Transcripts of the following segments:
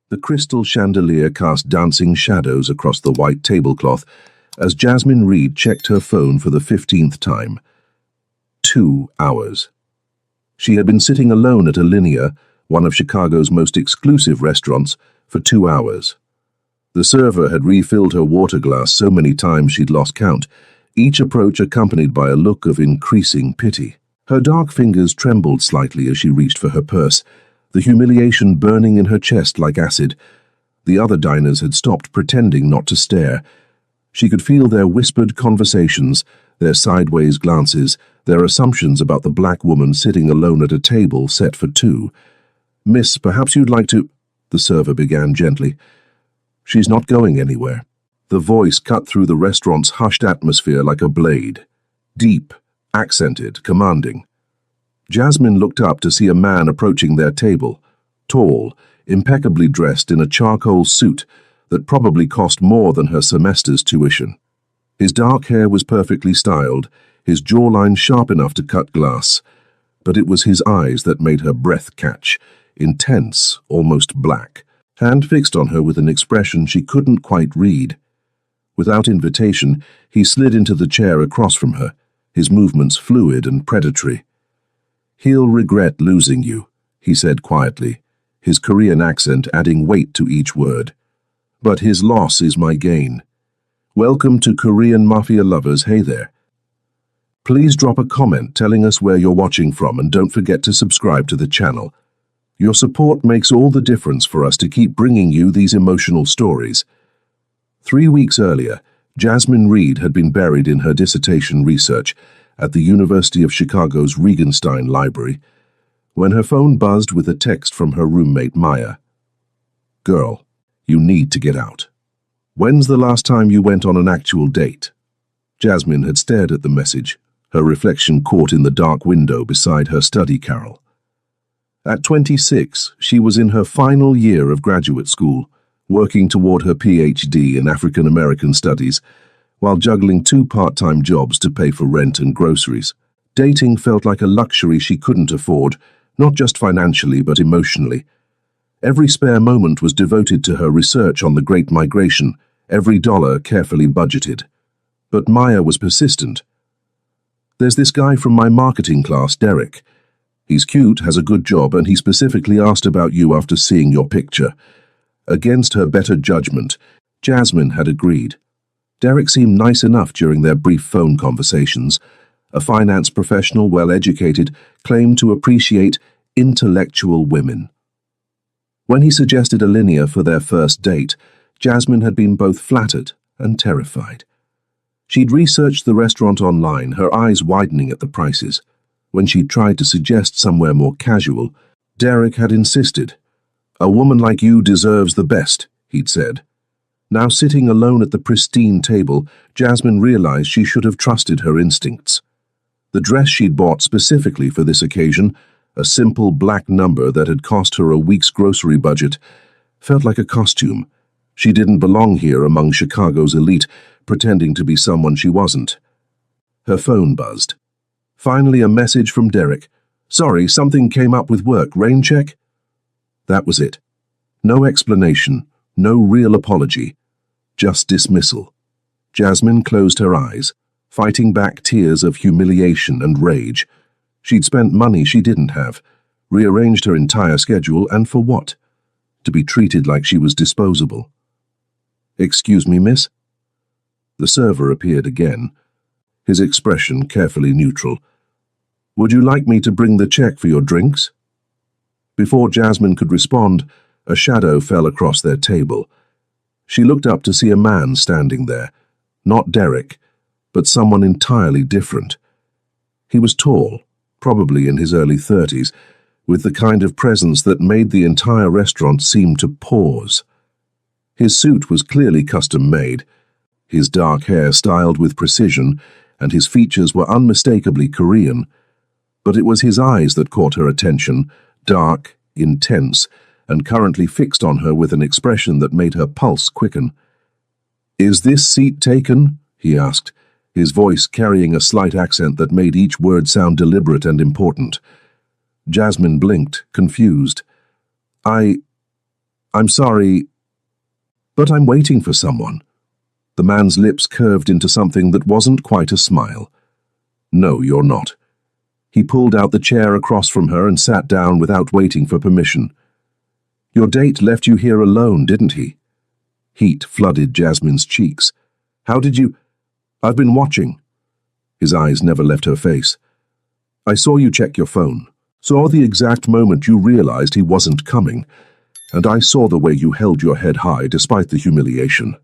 The crystal chandelier cast dancing shadows across the white tablecloth as Jasmine Reed checked her phone for the 15th time. 2 hours. She had been sitting alone at Alinea, one of Chicago's most exclusive restaurants, for 2 hours. The server had refilled her water glass so many times she'd lost count, each approach accompanied by a look of increasing pity. Her dark fingers trembled slightly as she reached for her purse, the humiliation burning in her chest like acid. The other diners had stopped pretending not to stare. She could feel their whispered conversations, their sideways glances, their assumptions about the black woman sitting alone at a table set for 2. "Miss, perhaps you'd like to—" the server began gently. "She's not going anywhere." The voice cut through the restaurant's hushed atmosphere like a blade. Deep, accented, commanding. Jasmine looked up to see a man approaching their table, tall, impeccably dressed in a charcoal suit that probably cost more than her semester's tuition. His dark hair was perfectly styled, his jawline sharp enough to cut glass, but it was his eyes that made her breath catch, intense, almost black, hand fixed on her with an expression she couldn't quite read. Without invitation, he slid into the chair across from her, his movements fluid and predatory. "He'll regret losing you," he said quietly, his Korean accent adding weight to each word. "But his loss is my gain. Welcome to Korean Mafia lovers, hey there. Please drop a comment telling us where you're watching from and don't forget to subscribe to the channel. Your support makes all the difference for us to keep bringing you these emotional stories." 3 weeks earlier, Jasmine Reed had been buried in her dissertation research at the University of Chicago's Regenstein Library, when her phone buzzed with a text from her roommate Maya. "Girl, you need to get out. When's the last time you went on an actual date?" Jasmine had stared at the message, her reflection caught in the dark window beside her study carrel. At 26, she was in her final year of graduate school, working toward her PhD in African American Studies, while juggling 2 part-time jobs to pay for rent and groceries. Dating felt like a luxury she couldn't afford, not just financially but emotionally. Every spare moment was devoted to her research on the Great Migration, every dollar carefully budgeted. But Maya was persistent. "There's this guy from my marketing class, Derek. He's cute, has a good job, and he specifically asked about you after seeing your picture." Against her better judgment, Jasmine had agreed. Derek seemed nice enough during their brief phone conversations. A finance professional, well-educated, claimed to appreciate intellectual women. When he suggested Alinea for their first date, Jasmine had been both flattered and terrified. She'd researched the restaurant online, her eyes widening at the prices. When she'd tried to suggest somewhere more casual, Derek had insisted. "A woman like you deserves the best," he'd said. Now sitting alone at the pristine table, Jasmine realized she should have trusted her instincts. The dress she'd bought specifically for this occasion, a simple black number that had cost her a week's grocery budget, felt like a costume. She didn't belong here among Chicago's elite, pretending to be someone she wasn't. Her phone buzzed. Finally, a message from Derek. "Sorry, something came up with work. Rain check?" That was it. No explanation, no real apology. Just dismissal. Jasmine closed her eyes, fighting back tears of humiliation and rage. She'd spent money she didn't have, rearranged her entire schedule, and for what? To be treated like she was disposable. "Excuse me, miss?" The server appeared again, his expression carefully neutral. "Would you like me to bring the check for your drinks?" Before Jasmine could respond, a shadow fell across their table. She looked up to see a man standing there, not Derek, but someone entirely different. He was tall, probably in his early 30s, with the kind of presence that made the entire restaurant seem to pause. His suit was clearly custom-made, his dark hair styled with precision, and his features were unmistakably Korean. But it was his eyes that caught her attention, dark, intense, and currently fixed on her with an expression that made her pulse quicken. "Is this seat taken?" he asked, his voice carrying a slight accent that made each word sound deliberate and important. Jasmine blinked, confused. I'm sorry, but I'm waiting for someone. The man's lips curved into something that wasn't quite a smile. No, you're not. He pulled out the chair across from her and sat down without waiting for permission. Your date left you here alone, didn't he? Heat flooded Jasmine's cheeks. How did you... I've been watching. His eyes never left her face. I saw you check your phone, saw the exact moment you realized he wasn't coming, and I saw the way you held your head high despite the humiliation.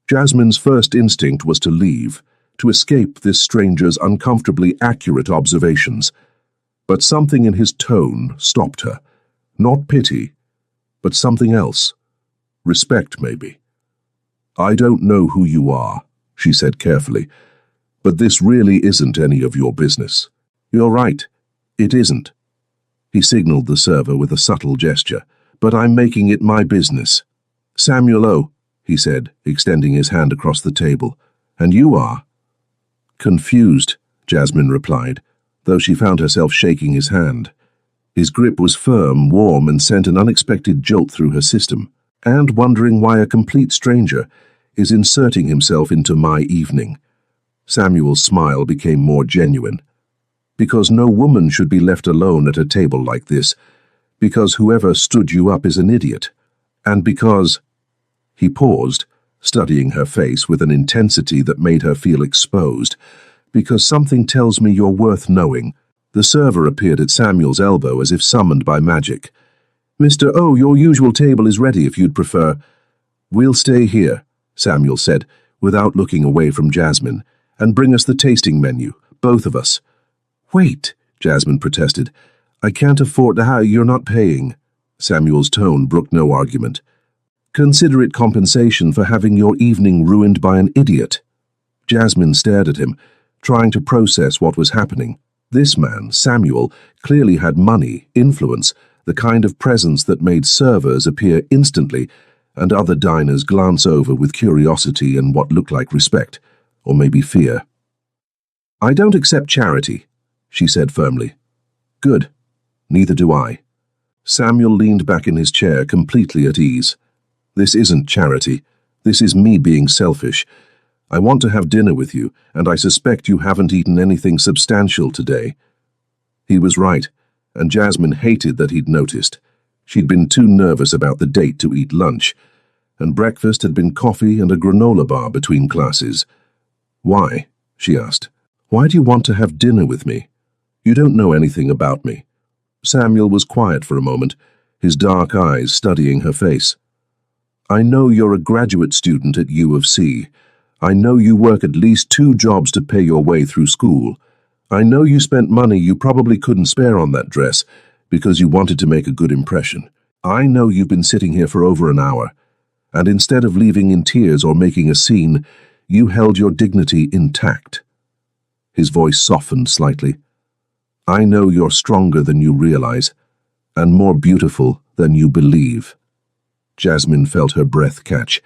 Jasmine's first instinct was to leave, to escape this stranger's uncomfortably accurate observations. But something in his tone stopped her. Not pity, but something else. Respect, maybe. I don't know who you are, she said carefully, but this really isn't any of your business. You're right, it isn't. He signaled the server with a subtle gesture, but I'm making it my business. Samuel O., he said, extending his hand across the table. And you are? Confused, Jasmine replied, though she found herself shaking his hand. His grip was firm, warm, and sent an unexpected jolt through her system, and wondering why a complete stranger is inserting himself into my evening. Samuel's smile became more genuine. Because no woman should be left alone at a table like this, because whoever stood you up is an idiot, and because... He paused, studying her face with an intensity that made her feel exposed. Because something tells me you're worth knowing. The server appeared at Samuel's elbow as if summoned by magic. Mr. O, your usual table is ready if you'd prefer. We'll stay here, Samuel said, without looking away from Jasmine, and bring us the tasting menu, both of us. Wait, Jasmine protested. I can't afford to have you're not paying. Samuel's tone brooked no argument. Consider it compensation for having your evening ruined by an idiot. Jasmine stared at him, trying to process what was happening. This man, Samuel, clearly had money, influence, the kind of presence that made servers appear instantly and other diners glance over with curiosity and what looked like respect, or maybe fear. I don't accept charity, she said firmly. Good. Neither do I. Samuel leaned back in his chair, completely at ease. This isn't charity. This is me being selfish. I want to have dinner with you, and I suspect you haven't eaten anything substantial today. He was right, and Jasmine hated that he'd noticed. She'd been too nervous about the date to eat lunch, and breakfast had been coffee and a granola bar between classes. Why? She asked. Why do you want to have dinner with me? You don't know anything about me. Samuel was quiet for a moment, his dark eyes studying her face. I know you're a graduate student at U of C. I know you work at least 2 jobs to pay your way through school. I know you spent money you probably couldn't spare on that dress because you wanted to make a good impression. I know you've been sitting here for over an hour, and instead of leaving in tears or making a scene, you held your dignity intact. His voice softened slightly. I know you're stronger than you realize, and more beautiful than you believe. Jasmine felt her breath catch.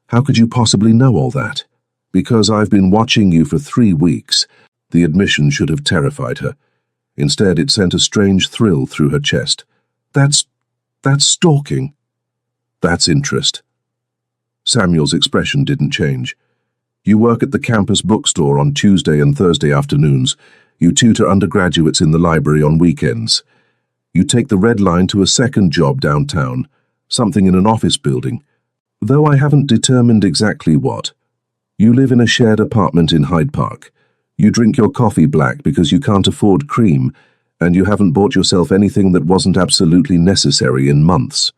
How could you possibly know all that? Because I've been watching you for 3 weeks. The admission should have terrified her. Instead, it sent a strange thrill through her chest. That's stalking. That's interest. Samuel's expression didn't change. You work at the campus bookstore on Tuesday and Thursday afternoons. You tutor undergraduates in the library on weekends. You take the Red Line to a second job downtown, something in an office building, though I haven't determined exactly what. You live in a shared apartment in Hyde Park. You drink your coffee black because you can't afford cream, and you haven't bought yourself anything that wasn't absolutely necessary in months.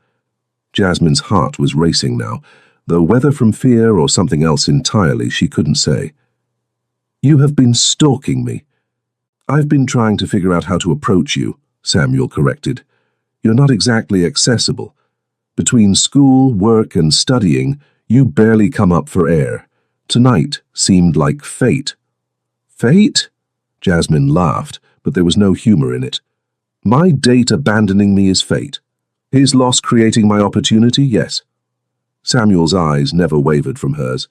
Jasmine's heart was racing now, though whether from fear or something else entirely she couldn't say. You have been stalking me. I've been trying to figure out how to approach you, Samuel corrected. You're not exactly accessible. Between school, work, and studying, you barely come up for air. Tonight seemed like fate. Fate? Jasmine laughed, but there was no humor in it. My date abandoning me is fate. His loss creating my opportunity, yes. Samuel's eyes never wavered from hers.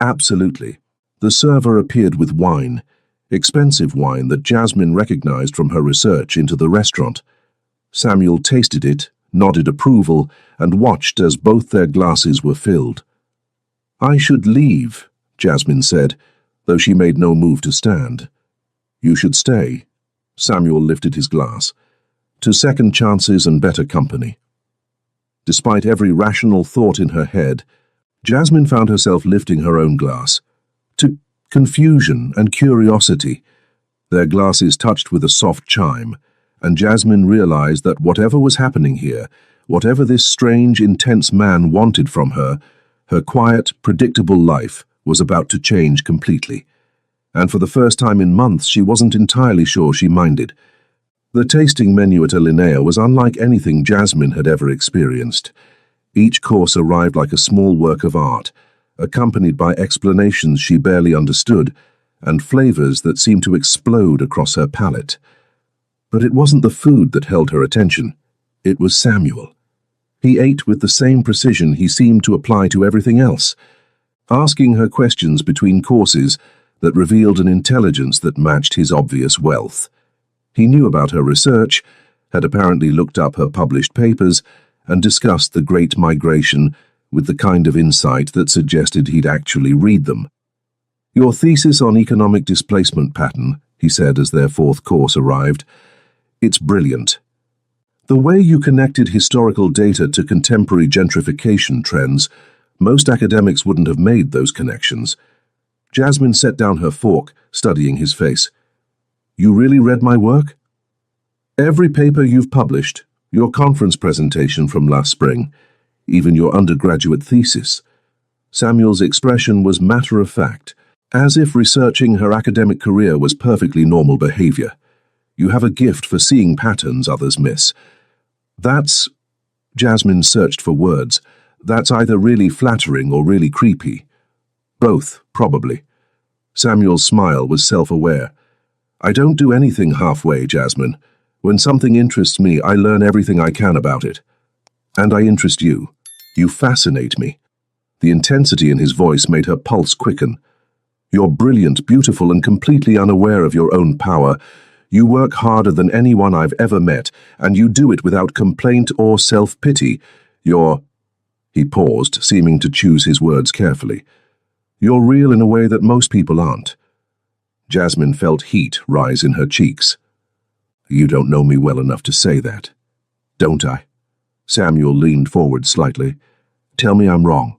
Absolutely. The server appeared with wine, expensive wine that Jasmine recognized from her research into the restaurant. Samuel tasted it nodded approval, and watched as both their glasses were filled. "I should leave," Jasmine said, though she made no move to stand. "You should stay." Samuel lifted his glass. "To second chances and better company." Despite every rational thought in her head, Jasmine found herself lifting her own glass. To confusion and curiosity. Their glasses touched with a soft chime, and Jasmine realized that whatever was happening here, whatever this strange, intense man wanted from her, her quiet, predictable life was about to change completely. And for the first time in months, she wasn't entirely sure she minded. The tasting menu at Alinea was unlike anything Jasmine had ever experienced. Each course arrived like a small work of art, accompanied by explanations she barely understood, and flavors that seemed to explode across her palate. But it wasn't the food that held her attention. It was Samuel. He ate with the same precision he seemed to apply to everything else, asking her questions between courses that revealed an intelligence that matched his obvious wealth. He knew about her research, had apparently looked up her published papers, and discussed the Great Migration with the kind of insight that suggested he'd actually read them. "Your thesis on economic displacement pattern," he said as their fourth course arrived. "It's brilliant. The way you connected historical data to contemporary gentrification trends, most academics wouldn't have made those connections." Jasmine set down her fork, studying his face. "You really read my work?" "Every paper you've published, your conference presentation from last spring, even your undergraduate thesis." Samuel's expression was matter-of-fact, as if researching her academic career was perfectly normal behavior. "You have a gift for seeing patterns others miss." "That's—" Jasmine searched for words. "That's either really flattering or really creepy." "Both, probably." Samuel's smile was self-aware. "I don't do anything halfway, Jasmine. When something interests me, I learn everything I can about it. And I interest you. You fascinate me." The intensity in his voice made her pulse quicken. "You're brilliant, beautiful, and completely unaware of your own power. You work harder than anyone I've ever met, and you do it without complaint or self-pity. You're—" He paused, seeming to choose his words carefully. "You're real in a way that most people aren't." Jasmine felt heat rise in her cheeks. "You don't know me well enough to say that, don't I?" Samuel leaned forward slightly. "Tell me I'm wrong.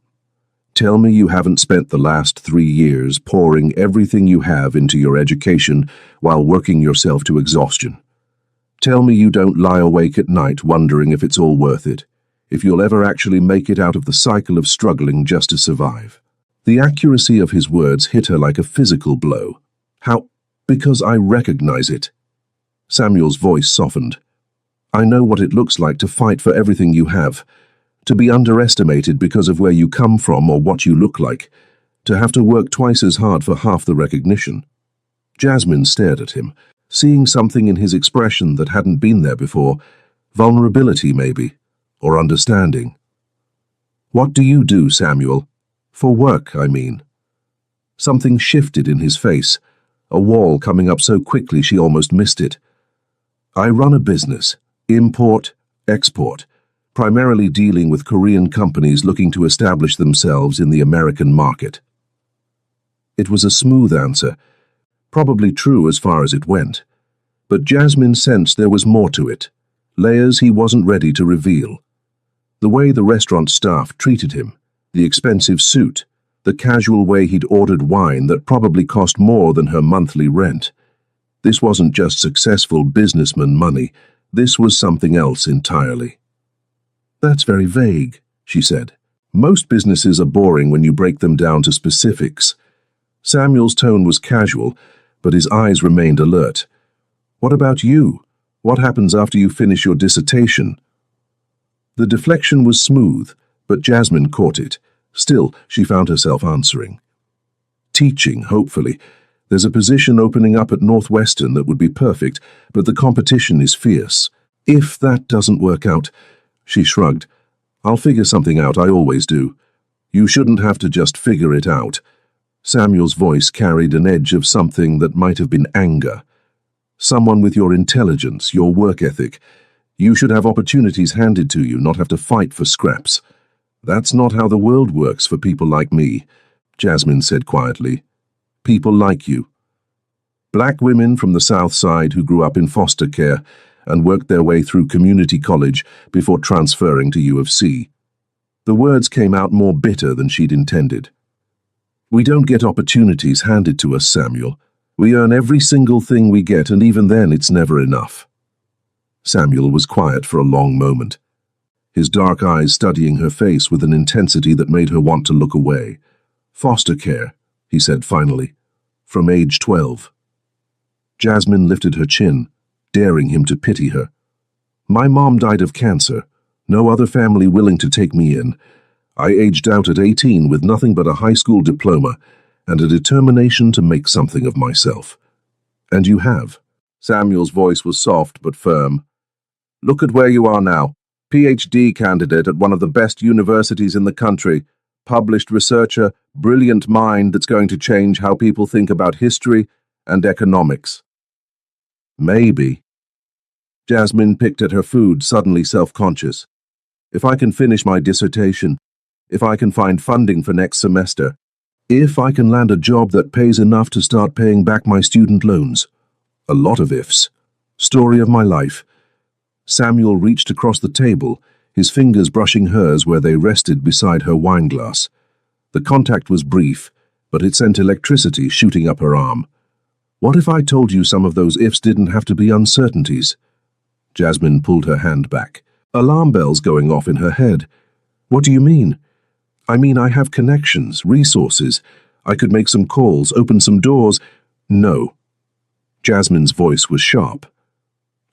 Tell me you haven't spent the last 3 years pouring everything you have into your education while working yourself to exhaustion. Tell me you don't lie awake at night wondering if it's all worth it, if you'll ever actually make it out of the cycle of struggling just to survive." The accuracy of his words hit her like a physical blow. "How? Because I recognize it." Samuel's voice softened. "I know what it looks like to fight for everything you have, to be underestimated because of where you come from or what you look like, to have to work twice as hard for half the recognition." Jasmine stared at him, seeing something in his expression that hadn't been there before, vulnerability maybe, or understanding. "What do you do, Samuel? For work, I mean." Something shifted in his face, a wall coming up so quickly she almost missed it. "I run a business, import, export, primarily dealing with Korean companies looking to establish themselves in the American market." It was a smooth answer, probably true as far as it went, but Jasmine sensed there was more to it, layers he wasn't ready to reveal. The way the restaurant staff treated him, the expensive suit, the casual way he'd ordered wine that probably cost more than her monthly rent. This wasn't just successful businessman money, this was something else entirely. "That's very vague," she said. "Most businesses are boring when you break them down to specifics." Samuel's tone was casual, but his eyes remained alert. "What about you? What happens after you finish your dissertation?" The deflection was smooth, but Jasmine caught it. Still, she found herself answering. "Teaching, hopefully. There's a position opening up at Northwestern that would be perfect, but the competition is fierce. If that doesn't work out—" She shrugged. "I'll figure something out, I always do. You shouldn't have to just figure it out." Samuel's voice carried an edge of something that might have been anger. "Someone with your intelligence, your work ethic. You should have opportunities handed to you, not have to fight for scraps. That's not how the world works for people like me, Jasmine said quietly. People like you. Black women from the South Side who grew up in foster care and worked their way through community college before transferring to U of C. The words came out more bitter than she'd intended. We don't get opportunities handed to us, Samuel. We earn every single thing we get, and even then it's never enough. Samuel was quiet for a long moment, his dark eyes studying her face with an intensity that made her want to look away. Foster care, he said finally, from age 12. Jasmine lifted her chin, daring him to pity her. My mom died of cancer, no other family willing to take me in. I aged out at 18 with nothing but a high school diploma and a determination to make something of myself. And you have. Samuel's voice was soft but firm. Look at where you are now. PhD candidate at one of the best universities in the country, published researcher, brilliant mind that's going to change how people think about history and economics. Maybe. Jasmine picked at her food, suddenly self-conscious. If I can finish my dissertation, if I can find funding for next semester, if I can land a job that pays enough to start paying back my student loans. A lot of ifs. Story of my life. Samuel reached across the table, his fingers brushing hers where they rested beside her wine glass. The contact was brief, but it sent electricity shooting up her arm. What if I told you some of those ifs didn't have to be uncertainties? Jasmine pulled her hand back. Alarm bells going off in her head. What do you mean? I mean, I have connections, resources. I could make some calls, open some doors. No. Jasmine's voice was sharp.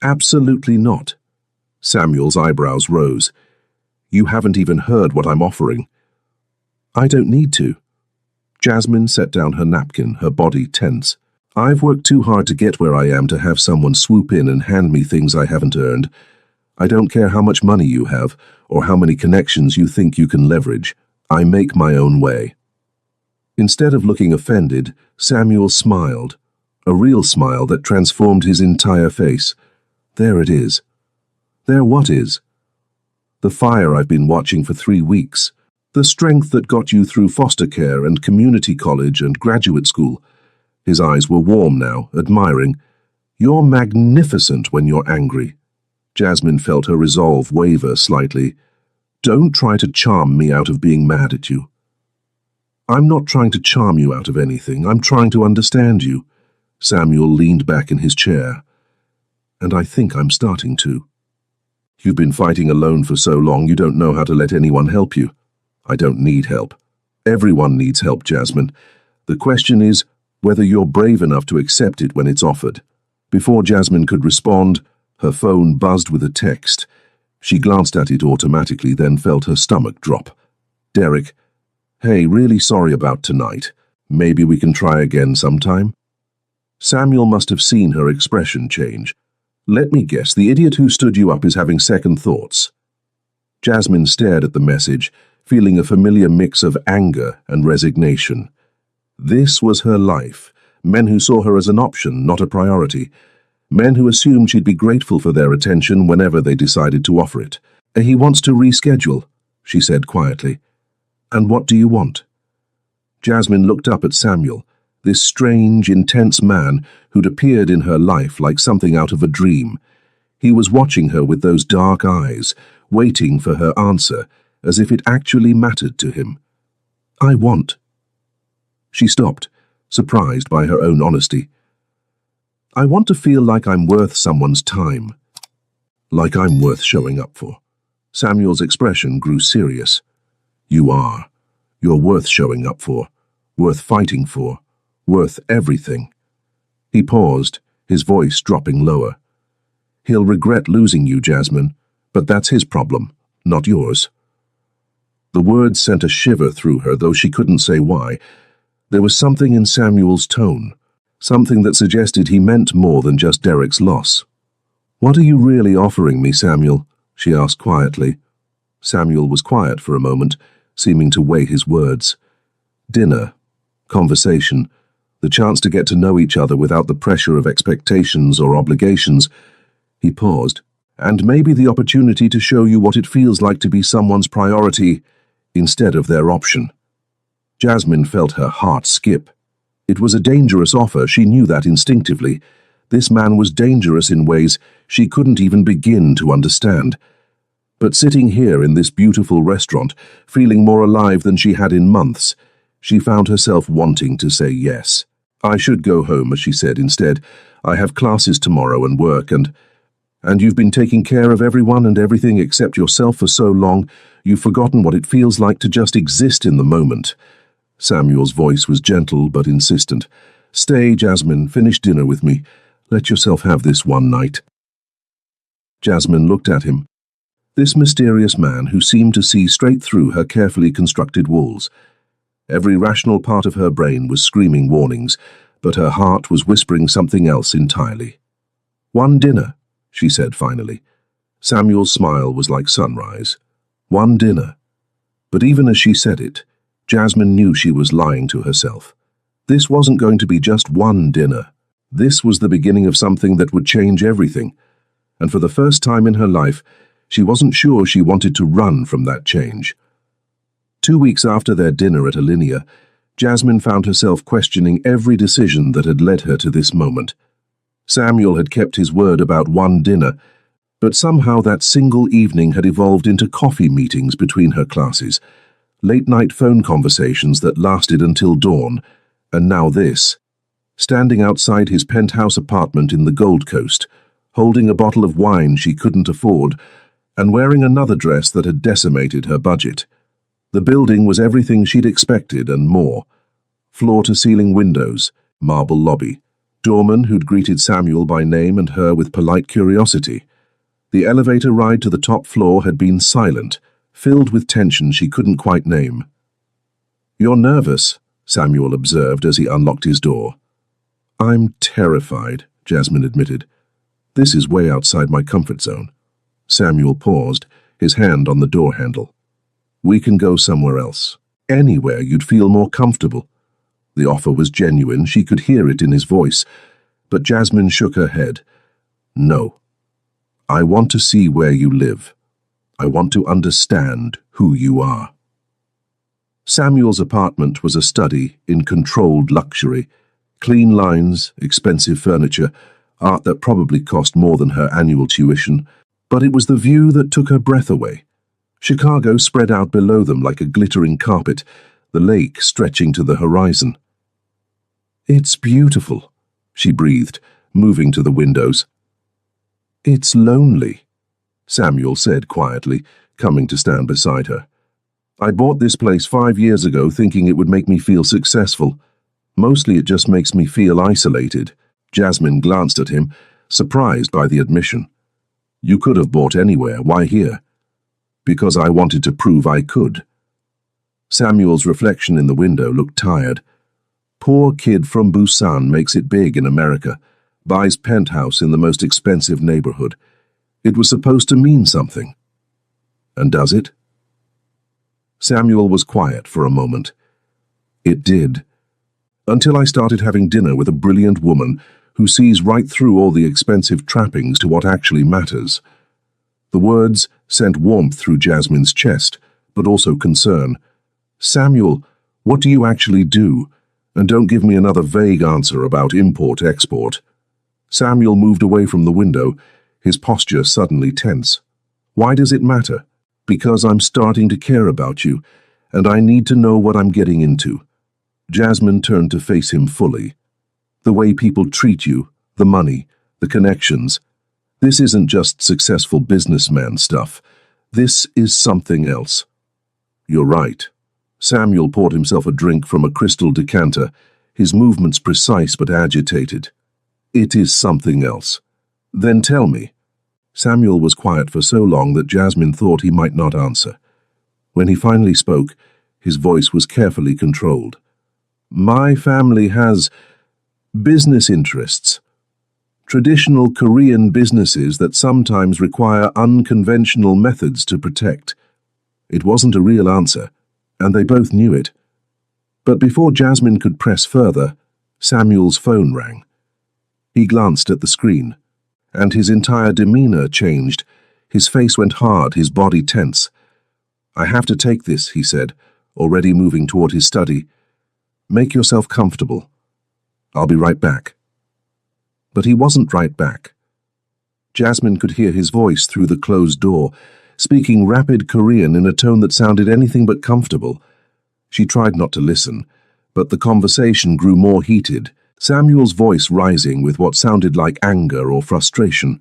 Absolutely not. Samuel's eyebrows rose. You haven't even heard what I'm offering. I don't need to. Jasmine set down her napkin, her body tense. I've worked too hard to get where I am to have someone swoop in and hand me things I haven't earned. I don't care how much money you have or how many connections you think you can leverage. I make my own way. Instead of looking offended, Samuel smiled, a real smile that transformed his entire face. There it is. There what is? The fire I've been watching for 3 weeks. The strength that got you through foster care and community college and graduate school. His eyes were warm now, admiring. You're magnificent when you're angry. Jasmine felt her resolve waver slightly. Don't try to charm me out of being mad at you. I'm not trying to charm you out of anything. I'm trying to understand you. Samuel leaned back in his chair. And I think I'm starting to. You've been fighting alone for so long you don't know how to let anyone help you. I don't need help. Everyone needs help, Jasmine. The question is whether you're brave enough to accept it when it's offered. Before Jasmine could respond, her phone buzzed with a text. She glanced at it automatically, then felt her stomach drop. Derek, hey, really sorry about tonight. Maybe we can try again sometime? Samuel must have seen her expression change. Let me guess, the idiot who stood you up is having second thoughts. Jasmine stared at the message, feeling a familiar mix of anger and resignation. This was her life. Men who saw her as an option, not a priority. Men who assumed she'd be grateful for their attention whenever they decided to offer it. He wants to reschedule, she said quietly. And what do you want? Jasmine looked up at Samuel, this strange, intense man who'd appeared in her life like something out of a dream. He was watching her with those dark eyes, waiting for her answer, as if it actually mattered to him. I want. She stopped, surprised by her own honesty. I want to feel like I'm worth someone's time. Like I'm worth showing up for. Samuel's expression grew serious. You are. You're worth showing up for. Worth fighting for. Worth everything. He paused, his voice dropping lower. He'll regret losing you, Jasmine, but that's his problem, not yours. The words sent a shiver through her, though she couldn't say why. There was something in Samuel's tone, something that suggested he meant more than just Derek's loss. What are you really offering me, Samuel? She asked quietly. Samuel was quiet for a moment, seeming to weigh his words. Dinner, conversation, the chance to get to know each other without the pressure of expectations or obligations. He paused. and maybe the opportunity to show you what it feels like to be someone's priority instead of their option. Jasmine felt her heart skip. It was a dangerous offer, she knew that instinctively. This man was dangerous in ways she couldn't even begin to understand. But sitting here in this beautiful restaurant, feeling more alive than she had in months, she found herself wanting to say yes. "I should go home," she said instead. "I have classes tomorrow and work, and you've been taking care of everyone and everything except yourself for so long, you've forgotten what it feels like to just exist in the moment." Samuel's voice was gentle but insistent. "Stay, Jasmine, finish dinner with me. Let yourself have this one night." Jasmine looked at him. This mysterious man who seemed to see straight through her carefully constructed walls. Every rational part of her brain was screaming warnings, but her heart was whispering something else entirely. "One dinner," she said finally. Samuel's smile was like sunrise. One dinner. But even as she said it, Jasmine knew she was lying to herself. This wasn't going to be just one dinner. This was the beginning of something that would change everything. And for the first time in her life, she wasn't sure she wanted to run from that change. 2 weeks after their dinner at Alinea, Jasmine found herself questioning every decision that had led her to this moment. Samuel had kept his word about one dinner, but somehow that single evening had evolved into coffee meetings between her classes, late-night phone conversations that lasted until dawn, and now this. Standing outside his penthouse apartment in the Gold Coast, holding a bottle of wine she couldn't afford, and wearing another dress that had decimated her budget. The building was everything she'd expected and more. Floor-to-ceiling windows, marble lobby, doorman who'd greeted Samuel by name and her with polite curiosity. The elevator ride to the top floor had been silent, filled with tension she couldn't quite name. "You're nervous," Samuel observed as he unlocked his door. "I'm terrified," Jasmine admitted. "This is way outside my comfort zone." Samuel paused, his hand on the door handle. "We can go somewhere else. Anywhere you'd feel more comfortable." The offer was genuine, she could hear it in his voice, but Jasmine shook her head. "No. I want to see where you live. I want to understand who you are." Samuel's apartment was a study in controlled luxury. Clean lines, expensive furniture, art that probably cost more than her annual tuition, but it was the view that took her breath away. Chicago spread out below them like a glittering carpet, the lake stretching to the horizon. "It's beautiful," she breathed, moving to the windows. "It's lonely," Samuel said quietly, coming to stand beside her. "I bought this place 5 years ago thinking it would make me feel successful. Mostly it just makes me feel isolated." Jasmine glanced at him, surprised by the admission. "You could have bought anywhere, why here?" "Because I wanted to prove I could." Samuel's reflection in the window looked tired. Poor kid from Busan makes it big in America, buys penthouse in the most expensive neighborhood. It was supposed to mean something. And does it? Samuel was quiet for a moment. It did. Until I started having dinner with a brilliant woman who sees right through all the expensive trappings to what actually matters. The words sent warmth through Jasmine's chest, but also concern. "Samuel, what do you actually do? And don't give me another vague answer about import-export." Samuel moved away from the window, his posture suddenly tense. "Why does it matter?" "Because I'm starting to care about you, and I need to know what I'm getting into." Jasmine turned to face him fully. "The way people treat you, the money, the connections. This isn't just successful businessman stuff. This is something else." "You're right." Samuel poured himself a drink from a crystal decanter, his movements precise but agitated. "It is something else." "Then tell me." Samuel was quiet for so long that Jasmine thought he might not answer. When he finally spoke, his voice was carefully controlled. "My family has business interests. Traditional Korean businesses that sometimes require unconventional methods to protect." It wasn't a real answer, and they both knew it. But before Jasmine could press further, Samuel's phone rang. He glanced at the screen. and his entire demeanor changed. His face went hard, his body tense. "I have to take this," he said, already moving toward his study. "Make yourself comfortable. I'll be right back." But he wasn't right back. Jasmine could hear his voice through the closed door, speaking rapid Korean in a tone that sounded anything but comfortable. She tried not to listen, but the conversation grew more heated, Samuel's voice rising with what sounded like anger or frustration.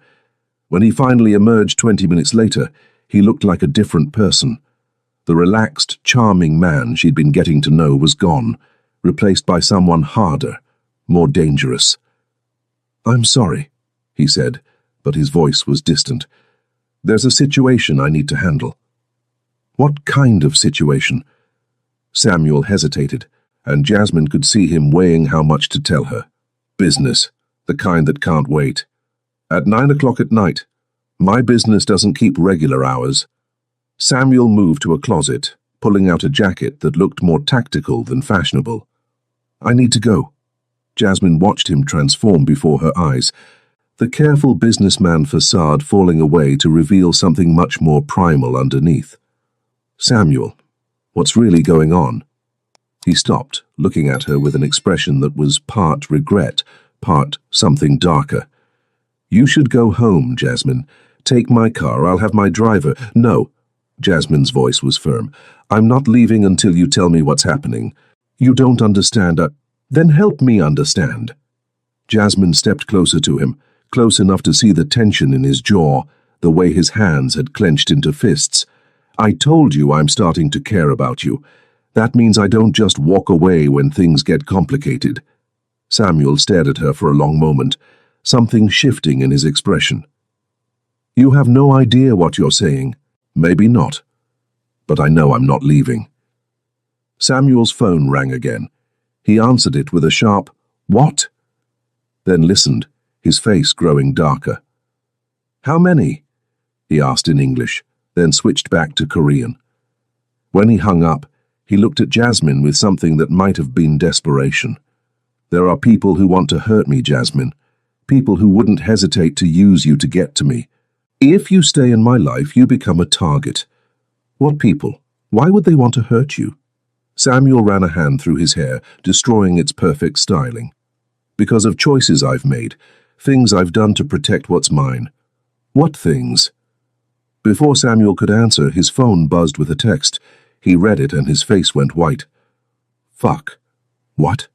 When he finally emerged 20 minutes later, he looked like a different person. The relaxed, charming man she'd been getting to know was gone, replaced by someone harder, more dangerous. "I'm sorry," he said, but his voice was distant. "There's a situation I need to handle." "What kind of situation?" Samuel hesitated, and Jasmine could see him weighing how much to tell her. "Business, the kind that can't wait. At 9 o'clock at night. My business doesn't keep regular hours." Samuel moved to a closet, pulling out a jacket that looked more tactical than fashionable. "I need to go." Jasmine watched him transform before her eyes, the careful businessman facade falling away to reveal something much more primal underneath. "Samuel, what's really going on?" He stopped, looking at her with an expression that was part regret, part something darker. "You should go home, Jasmine. Take my car, I'll have my driver—" "No." Jasmine's voice was firm. "I'm not leaving until you tell me what's happening. You don't understand. Then help me understand." Jasmine stepped closer to him, close enough to see the tension in his jaw, the way his hands had clenched into fists. "I told you I'm starting to care about you. That means I don't just walk away when things get complicated." Samuel stared at her for a long moment, something shifting in his expression. "You have no idea what you're saying. Maybe not. But I know I'm not leaving." Samuel's phone rang again. He answered it with a sharp, "What?" Then listened, his face growing darker. "How many?" he asked in English, then switched back to Korean. When he hung up, he looked at Jasmine with something that might have been desperation. "There are people who want to hurt me, Jasmine. People who wouldn't hesitate to use you to get to me. If you stay in my life, you become a target." "What people? Why would they want to hurt you?" Samuel ran a hand through his hair, destroying its perfect styling. "Because of choices I've made, things I've done to protect what's mine." "What things?" Before Samuel could answer, his phone buzzed with a text. He read it and his face went white. "Fuck." "What?"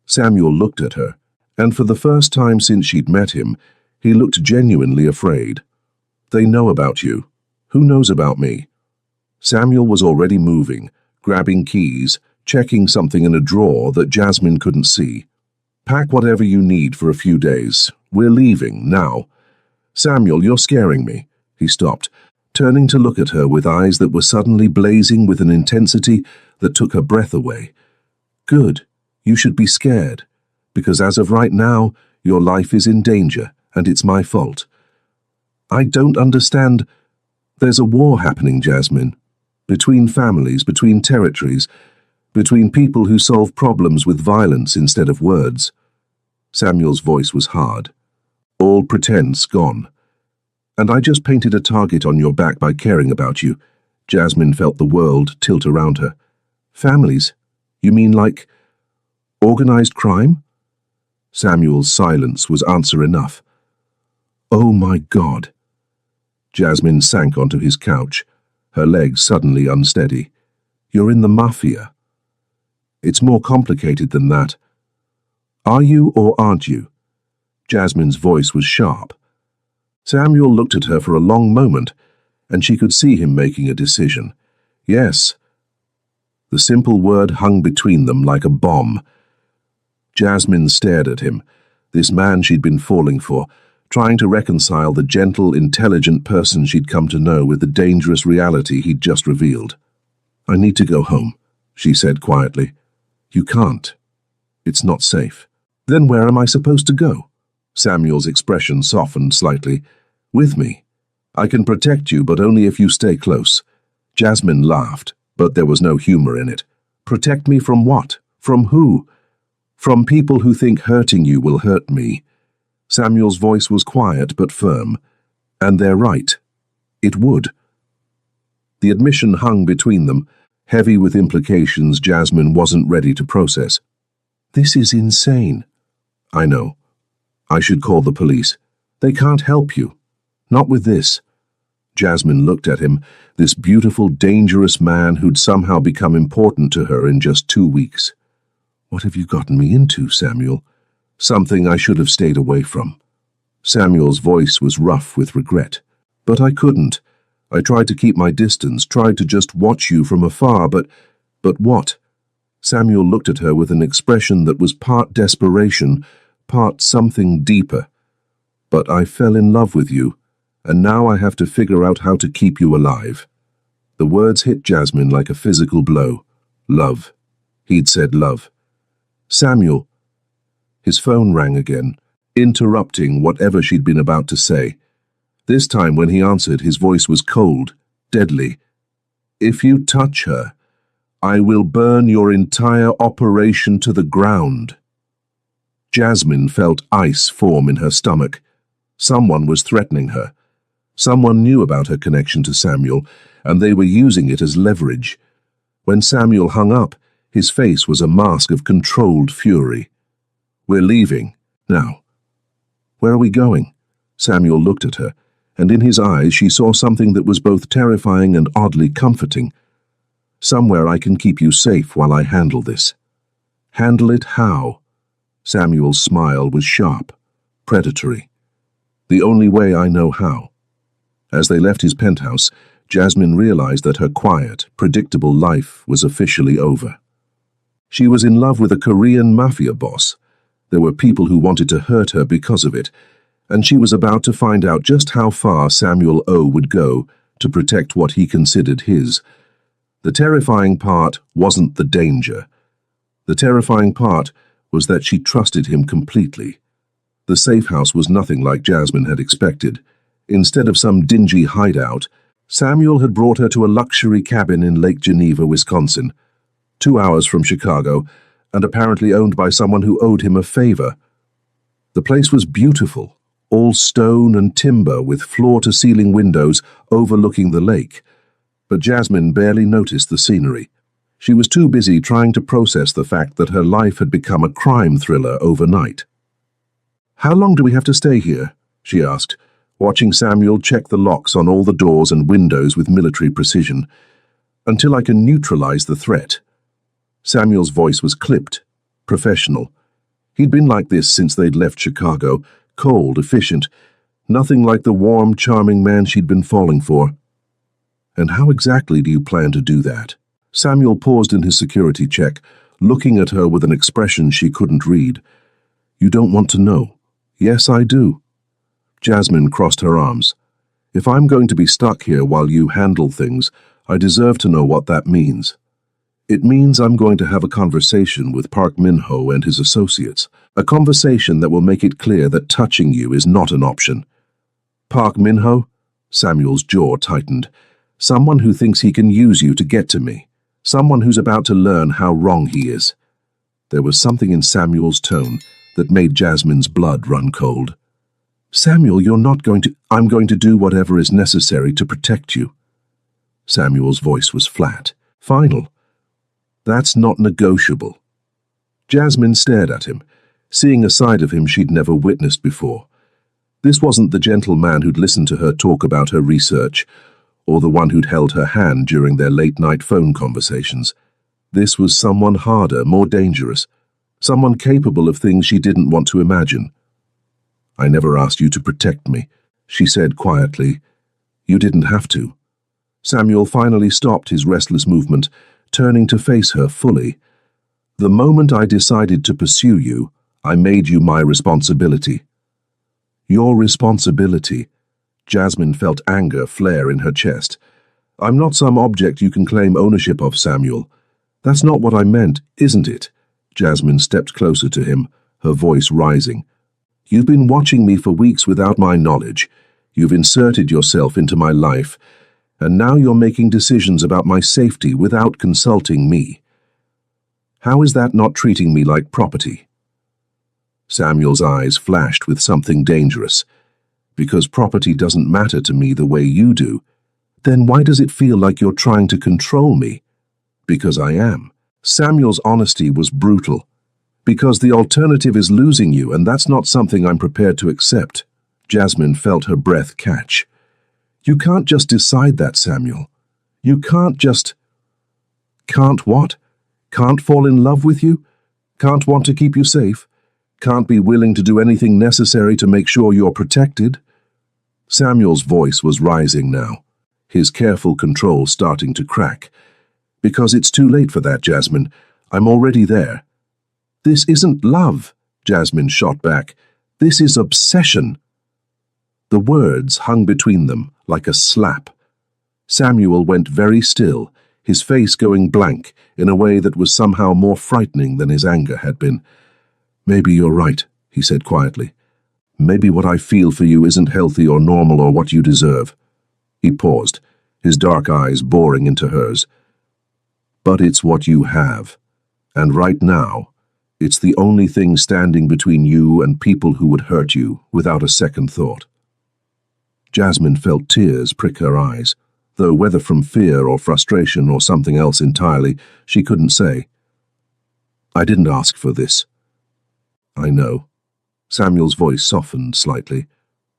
Samuel looked at her, and for the first time since she'd met him, he looked genuinely afraid. "They know about you. Who knows about me?" Samuel was already moving, grabbing keys, checking something in a drawer that Jasmine couldn't see. "Pack whatever you need for a few days. We're leaving, now." "Samuel, you're scaring me." He stopped, turning to look at her with eyes that were suddenly blazing with an intensity that took her breath away. "Good. You should be scared. Because as of right now, your life is in danger, and it's my fault." "I don't understand." "There's a war happening, Jasmine. Between families, between territories, between people who solve problems with violence instead of words." Samuel's voice was hard. "All pretense gone. And I just painted a target on your back by caring about you." Jasmine felt the world tilt around her. "Families? You mean like organized crime?" Samuel's silence was answer enough. "Oh my God." Jasmine sank onto his couch, her legs suddenly unsteady. "You're in the Mafia." "It's more complicated than that." "Are you or aren't you?" Jasmine's voice was sharp. Samuel looked at her for a long moment, and she could see him making a decision. "Yes." The simple word hung between them like a bomb. Jasmine stared at him, this man she'd been falling for, trying to reconcile the gentle, intelligent person she'd come to know with the dangerous reality he'd just revealed. "I need to go home," she said quietly. "You can't. It's not safe." "Then where am I supposed to go?" Samuel's expression softened slightly. "With me. I can protect you, but only if you stay close." Jasmine laughed, but there was no humor in it. "Protect me from what? From who?" "From people who think hurting you will hurt me." Samuel's voice was quiet but firm. And they're right. It would. The admission hung between them, heavy with implications Jasmine wasn't ready to process. This is insane. I know. I should call the police. They can't help you. Not with this. Jasmine looked at him, this beautiful, dangerous man who'd somehow become important to her in just 2 weeks. What have you gotten me into, Samuel? Something I should have stayed away from. Samuel's voice was rough with regret. But I couldn't. I tried to keep my distance, tried to just watch you from afar, but what? Samuel looked at her with an expression that was part desperation, part something deeper. But I fell in love with you, and now I have to figure out how to keep you alive. The words hit Jasmine like a physical blow. Love. He'd said love. Samuel. His phone rang again, interrupting whatever she'd been about to say. This time when he answered, his voice was cold, deadly. If you touch her, I will burn your entire operation to the ground. Jasmine felt ice form in her stomach. Someone was threatening her. Someone knew about her connection to Samuel, and they were using it as leverage. When Samuel hung up, his face was a mask of controlled fury. We're leaving, now. Where are we going? Samuel looked at her, and in his eyes she saw something that was both terrifying and oddly comforting. Somewhere I can keep you safe while I handle this. Handle it how? Samuel's smile was sharp, predatory. The only way I know how. As they left his penthouse, Jasmine realized that her quiet, predictable life was officially over. She was in love with a Korean Mafia boss. There were people who wanted to hurt her because of it, and she was about to find out just how far Samuel O. would go to protect what he considered his. The terrifying part wasn't the danger. The terrifying part was that she trusted him completely. The safe house was nothing like Jasmine had expected. Instead of some dingy hideout, Samuel had brought her to a luxury cabin in Lake Geneva, Wisconsin, 2 hours from Chicago, and apparently owned by someone who owed him a favor. The place was beautiful, all stone and timber with floor-to-ceiling windows overlooking the lake. But Jasmine barely noticed the scenery. She was too busy trying to process the fact that her life had become a crime thriller overnight. "How long do we have to stay here?" she asked, watching Samuel check the locks on all the doors and windows with military precision. "Until I can neutralize the threat." Samuel's voice was clipped, professional. He'd been like this since they'd left Chicago, cold, efficient, nothing like the warm, charming man she'd been falling for. "And how exactly do you plan to do that?" Samuel paused in his security check, looking at her with an expression she couldn't read. "You don't want to know." "Yes, I do." Jasmine crossed her arms. "If I'm going to be stuck here while you handle things, I deserve to know what that means. It means I'm going to have a conversation with Park Min-ho and his associates, a conversation that will make it clear that touching you is not an option." "Park Min-ho?" Samuel's jaw tightened. "Someone who thinks he can use you to get to me. Someone who's about to learn how wrong he is." There was something in Samuel's tone that made Jasmine's blood run cold. "Samuel, you're not going to— I'm going to do whatever is necessary to protect you." Samuel's voice was flat, final. "That's not negotiable." Jasmine stared at him, seeing a side of him she'd never witnessed before. This wasn't the gentle man who'd listened to her talk about her research, or the one who'd held her hand during their late-night phone conversations. This was someone harder, more dangerous, someone capable of things she didn't want to imagine. "I never asked you to protect me," she said quietly. "You didn't have to." Samuel finally stopped his restless movement, turning to face her fully. "The moment I decided to pursue you, I made you my responsibility." "Your responsibility?" Jasmine felt anger flare in her chest. "I'm not some object you can claim ownership of, Samuel. That's not what I meant, isn't it?" Jasmine stepped closer to him, her voice rising. "You've been watching me for weeks without my knowledge. You've inserted yourself into my life, and now you're making decisions about my safety without consulting me. How is that not treating me like property?" Samuel's eyes flashed with something dangerous. Because property doesn't matter to me the way you do. Then why does it feel like you're trying to control me? Because I am. Samuel's honesty was brutal. Because the alternative is losing you, and that's not something I'm prepared to accept. Jasmine felt her breath catch. You can't just decide that, Samuel. You can't just... Can't what? Can't fall in love with you? Can't want to keep you safe? Can't be willing to do anything necessary to make sure you're protected? Samuel's voice was rising now, his careful control starting to crack. Because it's too late for that, Jasmine. I'm already there. This isn't love, Jasmine shot back. This is obsession. The words hung between them like a slap. Samuel went very still, his face going blank in a way that was somehow more frightening than his anger had been. Maybe you're right, he said quietly. Maybe what I feel for you isn't healthy or normal or what you deserve. He paused, his dark eyes boring into hers. But it's what you have. And right now, it's the only thing standing between you and people who would hurt you without a second thought. Jasmine felt tears prick her eyes, though whether from fear or frustration or something else entirely, she couldn't say. I didn't ask for this. I know. Samuel's voice softened slightly.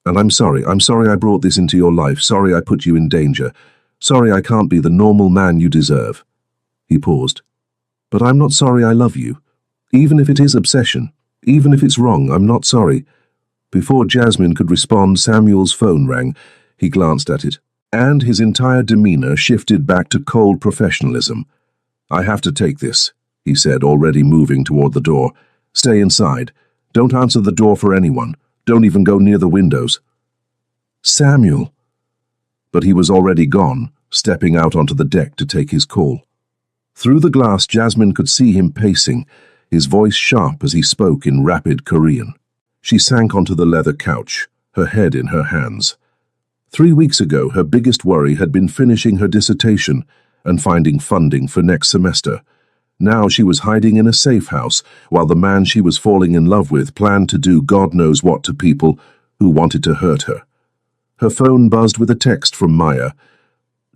And I'm sorry I brought this into your life, sorry I put you in danger, sorry I can't be the normal man you deserve. He paused. But I'm not sorry I love you. Even if it is obsession, even if it's wrong, I'm not sorry. Before Jasmine could respond, Samuel's phone rang. He glanced at it, and his entire demeanor shifted back to cold professionalism. I have to take this, he said, already moving toward the door. Stay inside. Don't answer the door for anyone. Don't even go near the windows. Samuel. But he was already gone, stepping out onto the deck to take his call. Through the glass, Jasmine could see him pacing, his voice sharp as he spoke in rapid Korean. She sank onto the leather couch, her head in her hands. 3 weeks ago, her biggest worry had been finishing her dissertation and finding funding for next semester. Now she was hiding in a safe house while the man she was falling in love with planned to do God knows what to people who wanted to hurt her. Her phone buzzed with a text from Maya.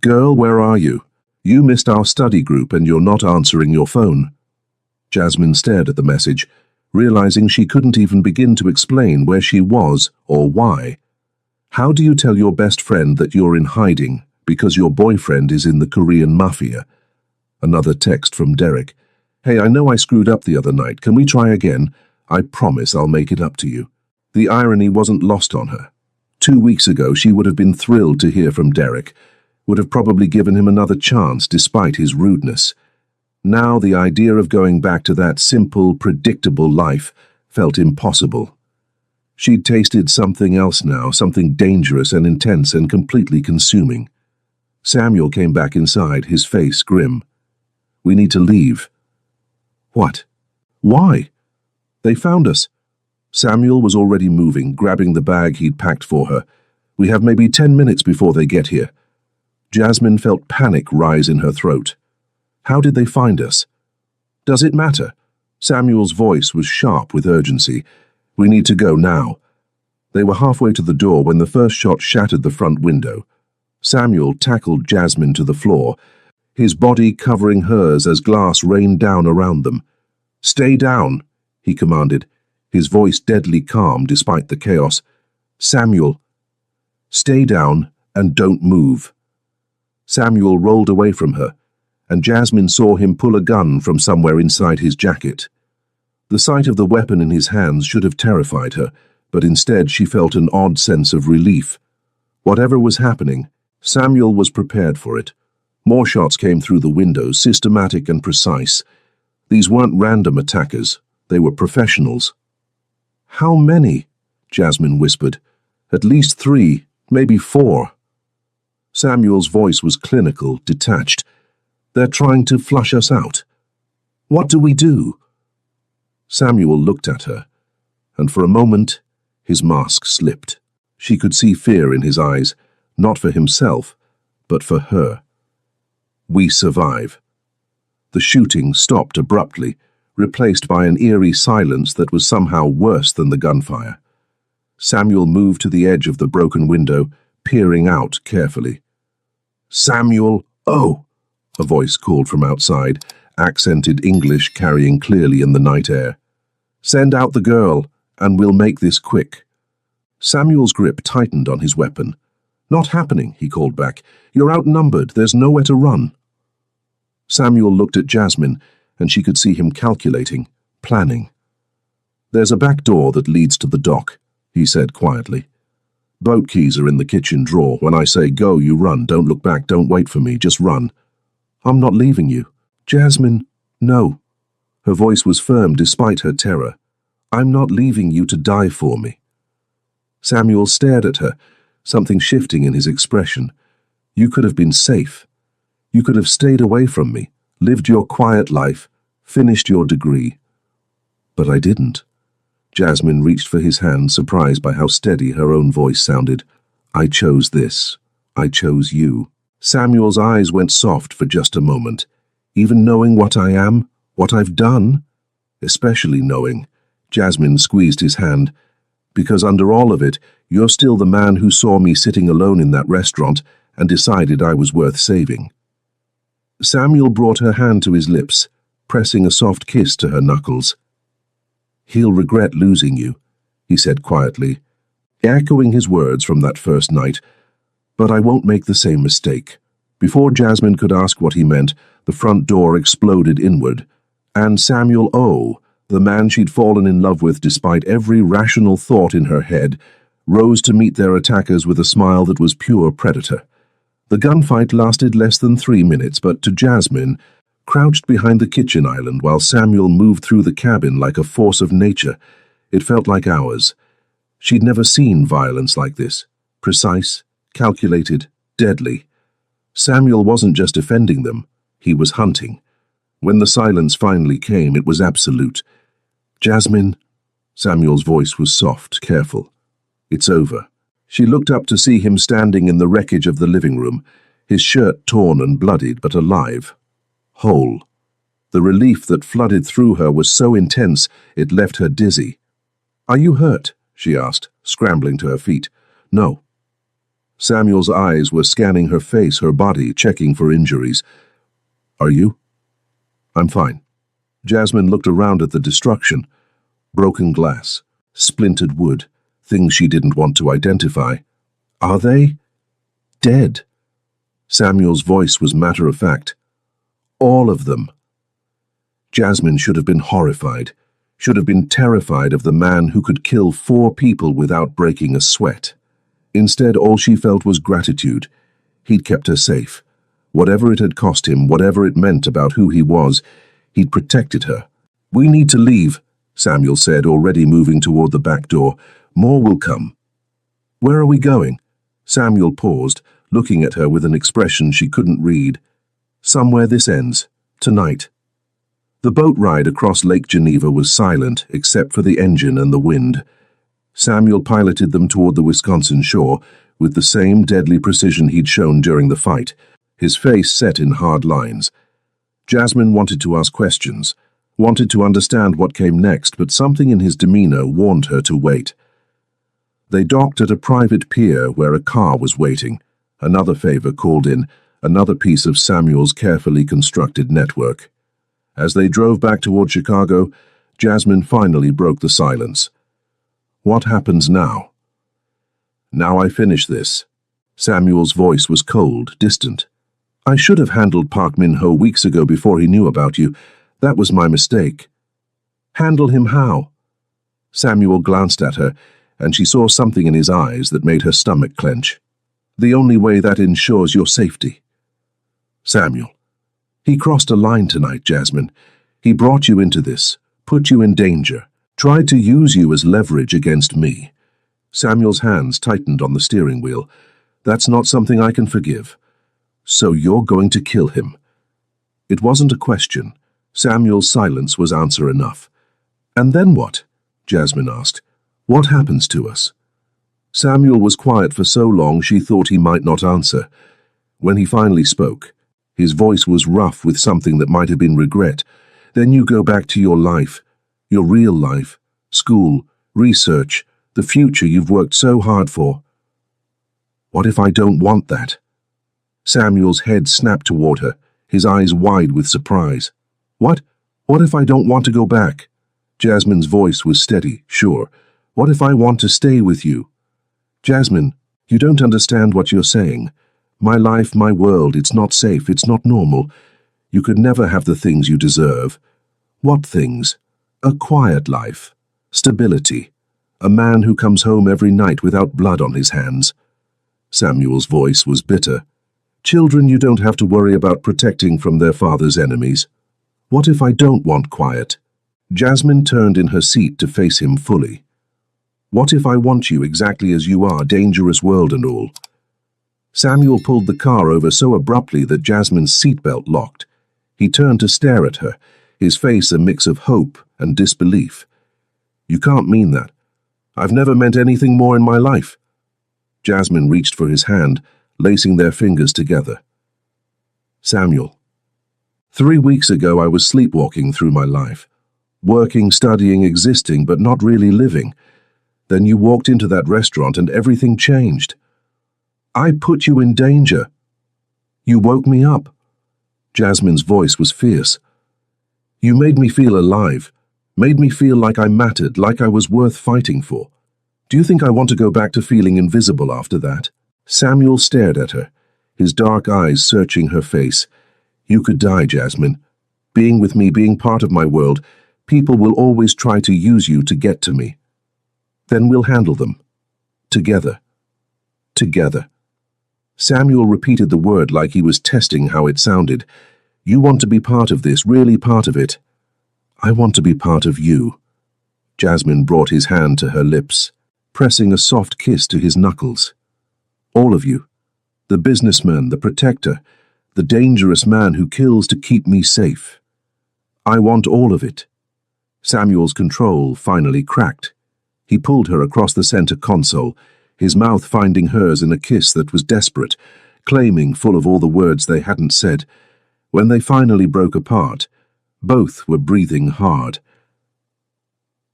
Girl, where are you? You missed our study group and you're not answering your phone. Jasmine stared at the message, realizing she couldn't even begin to explain where she was or why. How do you tell your best friend that you're in hiding because your boyfriend is in the Korean Mafia? Another text from Derek. Hey, I know I screwed up the other night. Can we try again? I promise I'll make it up to you. The irony wasn't lost on her. 2 weeks ago, she would have been thrilled to hear from Derek, would have probably given him another chance despite his rudeness. Now the idea of going back to that simple, predictable life felt impossible. She'd tasted something else now, something dangerous and intense and completely consuming. Samuel came back inside, his face grim. We need to leave. What? Why? They found us. Samuel was already moving, grabbing the bag he'd packed for her. We have maybe 10 minutes before they get here. Jasmine felt panic rise in her throat. How did they find us? Does it matter? Samuel's voice was sharp with urgency. We need to go now. They were halfway to the door when the first shot shattered the front window. Samuel tackled Jasmine to the floor, his body covering hers as glass rained down around them. Stay down, he commanded, his voice deadly calm despite the chaos. Samuel, stay down and don't move. Samuel rolled away from her, and Jasmine saw him pull a gun from somewhere inside his jacket. The sight of the weapon in his hands should have terrified her, but instead she felt an odd sense of relief. Whatever was happening, Samuel was prepared for it. More shots came through the windows, systematic and precise. These weren't random attackers. They were professionals. How many? Jasmine whispered. At least 3, maybe 4. Samuel's voice was clinical, detached. They're trying to flush us out. What do we do? Samuel looked at her, and for a moment, his mask slipped. She could see fear in his eyes, not for himself, but for her. We survive. The shooting stopped abruptly, replaced by an eerie silence that was somehow worse than the gunfire. Samuel moved to the edge of the broken window, peering out carefully. "Samuel, oh!" a voice called from outside, accented English carrying clearly in the night air. "Send out the girl, and we'll make this quick." Samuel's grip tightened on his weapon. "Not happening," he called back. "You're outnumbered. There's nowhere to run." Samuel looked at Jasmine, and she could see him calculating, planning. "There's a back door that leads to the dock," he said quietly. "Boat keys are in the kitchen drawer. When I say go, you run. Don't look back. Don't wait for me. Just run." "I'm not leaving you." "Jasmine, no." Her voice was firm despite her terror. "I'm not leaving you to die for me." Samuel stared at her, something shifting in his expression. "You could have been safe. You could have stayed away from me, lived your quiet life, finished your degree." "But I didn't." Jasmine reached for his hand, surprised by how steady her own voice sounded. "I chose this. I chose you." Samuel's eyes went soft for just a moment. "Even knowing what I am, what I've done?" "Especially knowing." Jasmine squeezed his hand. "Because under all of it, you're still the man who saw me sitting alone in that restaurant and decided I was worth saving." Samuel brought her hand to his lips, pressing a soft kiss to her knuckles. "He'll regret losing you," he said quietly, echoing his words from that first night. "But I won't make the same mistake." Before Jasmine could ask what he meant, the front door exploded inward, and Samuel O., the man she'd fallen in love with despite every rational thought in her head, rose to meet their attackers with a smile that was pure predator. The gunfight lasted less than 3 minutes, but to Jasmine, crouched behind the kitchen island while Samuel moved through the cabin like a force of nature, it felt like hours. She'd never seen violence like this. Precise, calculated, deadly. Samuel wasn't just defending them, he was hunting. When the silence finally came, it was absolute. "Jasmine," Samuel's voice was soft, careful. "It's over." She looked up to see him standing in the wreckage of the living room, his shirt torn and bloodied, but alive. Whole. The relief that flooded through her was so intense it left her dizzy. "Are you hurt?" she asked, scrambling to her feet. "No." Samuel's eyes were scanning her face, her body, checking for injuries. "Are you?" "I'm fine." Jasmine looked around at the destruction. Broken glass, splintered wood, things she didn't want to identify. "Are they dead?" Samuel's voice was matter-of-fact. "All of them." Jasmine should have been horrified, should have been terrified of the man who could kill 4 people without breaking a sweat. Instead, all she felt was gratitude. He'd kept her safe. Whatever it had cost him, whatever it meant about who he was, he'd protected her. "We need to leave," Samuel said, already moving toward the back door. "More will come." "Where are we going?" Samuel paused, looking at her with an expression she couldn't read. "Somewhere this ends. Tonight." The boat ride across Lake Geneva was silent, except for the engine and the wind. Samuel piloted them toward the Wisconsin shore, with the same deadly precision he'd shown during the fight, his face set in hard lines. Jasmine wanted to ask questions, wanted to understand what came next, but something in his demeanor warned her to wait. They docked at a private pier where a car was waiting. Another favor called in, another piece of Samuel's carefully constructed network. As they drove back toward Chicago, Jasmine finally broke the silence. "What happens now?" "Now I finish this." Samuel's voice was cold, distant. "I should have handled Park Min-ho weeks ago before he knew about you. That was my mistake." "Handle him how?" Samuel glanced at her, and she saw something in his eyes that made her stomach clench. "The only way that ensures your safety." "Samuel, he crossed a line tonight, Jasmine. He brought you into this, put you in danger, tried to use you as leverage against me." Samuel's hands tightened on the steering wheel. "That's not something I can forgive. So you're going to kill him." It wasn't a question. Samuel's silence was answer enough. "And then what?" Jasmine asked. "What happens to us?" Samuel was quiet for so long she thought he might not answer. When he finally spoke, his voice was rough with something that might have been regret. Then you go back to your life, your real life, school, research, the future you've worked so hard for. What if I don't want that? Samuel's head snapped toward her, his eyes wide with surprise. What? What if I don't want to go back? Jasmine's voice was steady, sure. What if I want to stay with you? Jasmine, you don't understand what you're saying. My life, my world, it's not safe, it's not normal. You could never have the things you deserve. What things? A quiet life. Stability. A man who comes home every night without blood on his hands. Samuel's voice was bitter. Children you don't have to worry about protecting from their father's enemies. What if I don't want quiet? Jasmine turned in her seat to face him fully. What if I want you exactly as you are, dangerous world and all? Samuel pulled the car over so abruptly that Jasmine's seatbelt locked. He turned to stare at her, his face a mix of hope and disbelief. You can't mean that. I've never meant anything more in my life. Jasmine reached for his hand, lacing their fingers together. Samuel. 3 weeks ago I was sleepwalking through my life. Working, studying, existing, but not really living. Then you walked into that restaurant and everything changed. I put you in danger. You woke me up. Jasmine's voice was fierce. You made me feel alive, made me feel like I mattered, like I was worth fighting for. Do you think I want to go back to feeling invisible after that? Samuel stared at her, his dark eyes searching her face. You could die, Jasmine. Being with me, being part of my world, people will always try to use you to get to me. Then we'll handle them. Together. Together. Samuel repeated the word like he was testing how it sounded. You want to be part of this, really part of it. I want to be part of you. Jasmine brought his hand to her lips, pressing a soft kiss to his knuckles. All of you. The businessman, the protector, the dangerous man who kills to keep me safe. I want all of it. Samuel's control finally cracked. He pulled her across the center console, his mouth finding hers in a kiss that was desperate, claiming full of all the words they hadn't said. When they finally broke apart, both were breathing hard.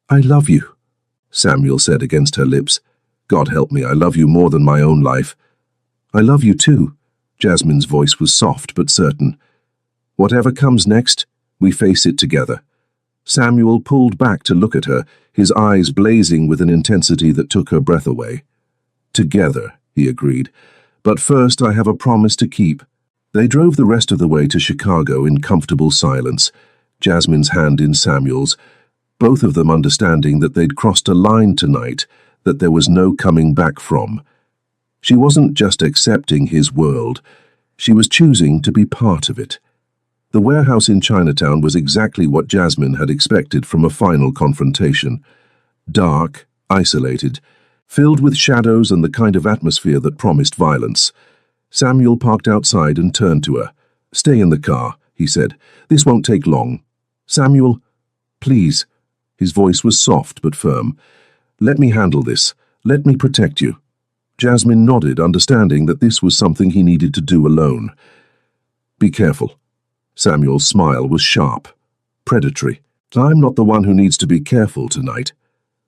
I love you, Samuel said against her lips. God help me, I love you more than my own life. I love you too. Jasmine's voice was soft but certain. Whatever comes next, we face it together. Samuel pulled back to look at her, his eyes blazing with an intensity that took her breath away. Together, he agreed. But first I have a promise to keep. They drove the rest of the way to Chicago in comfortable silence, Jasmine's hand in Samuel's, both of them understanding that they'd crossed a line tonight that there was no coming back from. She wasn't just accepting his world, she was choosing to be part of it. The warehouse in Chinatown was exactly what Jasmine had expected from a final confrontation. Dark, isolated, filled with shadows and the kind of atmosphere that promised violence. Samuel parked outside and turned to her. Stay in the car, he said. This won't take long. Samuel, please. His voice was soft but firm. Let me handle this. Let me protect you. Jasmine nodded, understanding that this was something he needed to do alone. Be careful. Samuel's smile was sharp, predatory. I'm not the one who needs to be careful tonight.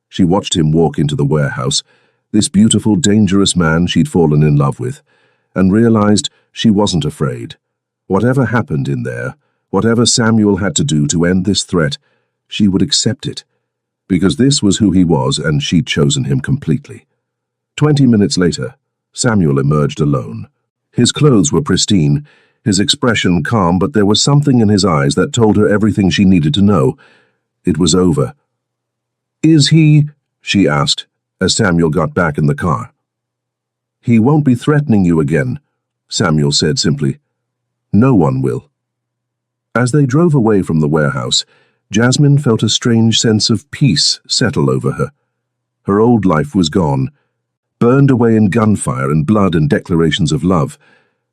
She watched him walk into the warehouse, this beautiful, dangerous man she'd fallen in love with, and realized she wasn't afraid. Whatever happened in there, whatever Samuel had to do to end this threat, she would accept it, because this was who he was and she'd chosen him completely. 20 minutes later, Samuel emerged alone. His clothes were pristine, his expression calm, but there was something in his eyes that told her everything she needed to know. It was over. Is he? She asked, as Samuel got back in the car. He won't be threatening you again, Samuel said simply. No one will. As they drove away from the warehouse, Jasmine felt a strange sense of peace settle over her. Her old life was gone, burned away in gunfire and blood and declarations of love,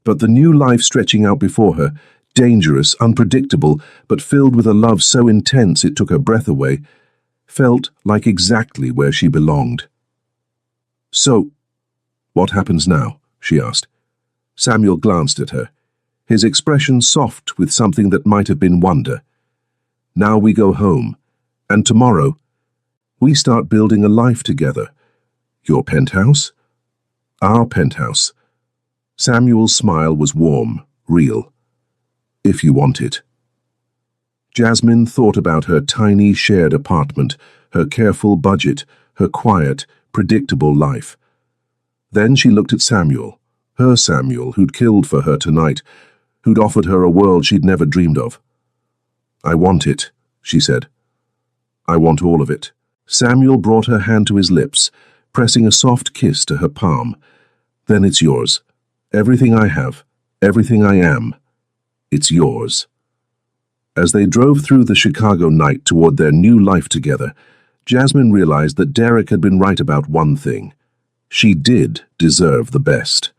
but the new life stretching out before her, dangerous, unpredictable, but filled with a love so intense it took her breath away, felt like exactly where she belonged. So, what happens now? She asked. Samuel glanced at her, his expression soft with something that might have been wonder. Now we go home. And tomorrow, we start building a life together. Your penthouse? Our penthouse. Samuel's smile was warm, real. If you want it. Jasmine thought about her tiny shared apartment, her careful budget, her quiet, predictable life. Then she looked at Samuel, her Samuel who'd killed for her tonight, who'd offered her a world she'd never dreamed of. I want it, she said. I want all of it. Samuel brought her hand to his lips, pressing a soft kiss to her palm. Then it's yours. Everything I have, everything I am, it's yours. As they drove through the Chicago night toward their new life together, Jasmine realized that Derek had been right about one thing. She did deserve the best.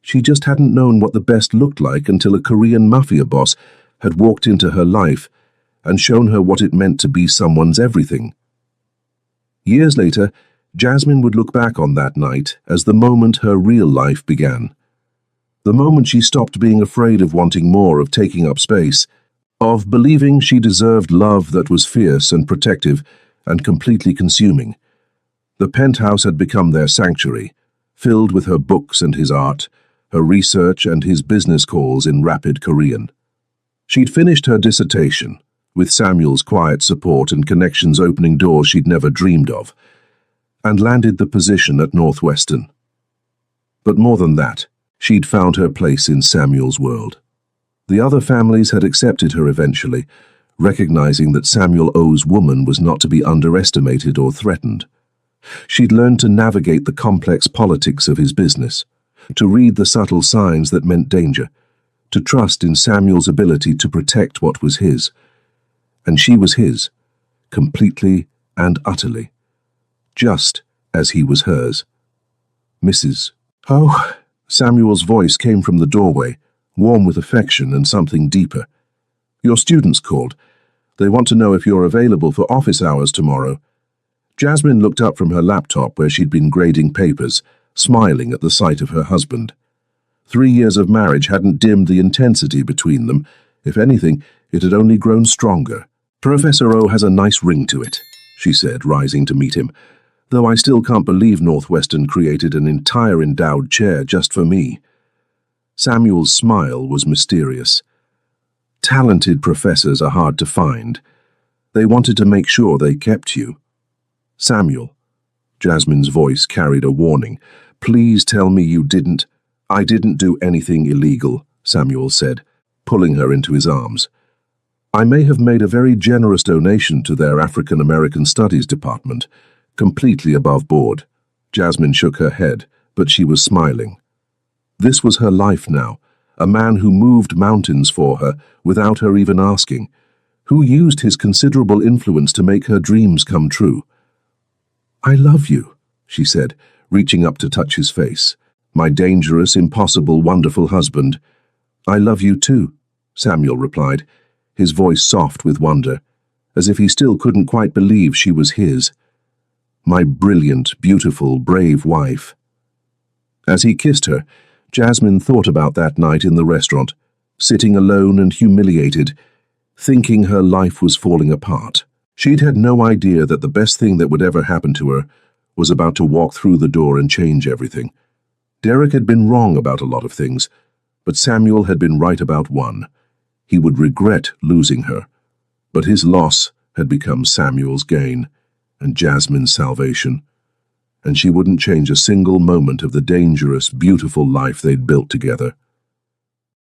She just hadn't known what the best looked like until a Korean Mafia boss had walked into her life and shown her what it meant to be someone's everything. Years later, Jasmine would look back on that night as the moment her real life began. The moment she stopped being afraid of wanting more, of taking up space, of believing she deserved love that was fierce and protective and completely consuming. The penthouse had become their sanctuary, filled with her books and his art, her research and his business calls in rapid Korean. She'd finished her dissertation, with Samuel's quiet support and connections opening doors she'd never dreamed of, and landed the position at Northwestern. But more than that, she'd found her place in Samuel's world. The other families had accepted her eventually, recognizing that Samuel O's woman was not to be underestimated or threatened. She'd learned to navigate the complex politics of his business, to read the subtle signs that meant danger, to trust in Samuel's ability to protect what was his. And she was his, completely and utterly, just as he was hers. Mrs. Oh, Samuel's voice came from the doorway, warm with affection and something deeper. Your students called. They want to know if you're available for office hours tomorrow. Jasmine looked up from her laptop where she'd been grading papers, smiling at the sight of her husband. 3 years of marriage hadn't dimmed the intensity between them. If anything, it had only grown stronger. Professor O has a nice ring to it, she said, rising to meet him, though I still can't believe Northwestern created an entire endowed chair just for me. Samuel's smile was mysterious. Talented professors are hard to find. They wanted to make sure they kept you. Samuel, Jasmine's voice carried a warning. Please tell me you didn't. I didn't do anything illegal, Samuel said, pulling her into his arms. I may have made a very generous donation to their African American Studies department, completely above board. Jasmine shook her head, but she was smiling. This was her life now, a man who moved mountains for her without her even asking, who used his considerable influence to make her dreams come true. I love you, she said, reaching up to touch his face. My dangerous, impossible, wonderful husband. I love you too, Samuel replied, his voice soft with wonder, as if he still couldn't quite believe she was his. My brilliant, beautiful, brave wife. As he kissed her, Jasmine thought about that night in the restaurant, sitting alone and humiliated, thinking her life was falling apart. She'd had no idea that the best thing that would ever happen to her was about to walk through the door and change everything. Derek had been wrong about a lot of things, but Samuel had been right about one. He would regret losing her, but his loss had become Samuel's gain and Jasmine's salvation, and she wouldn't change a single moment of the dangerous, beautiful life they'd built together.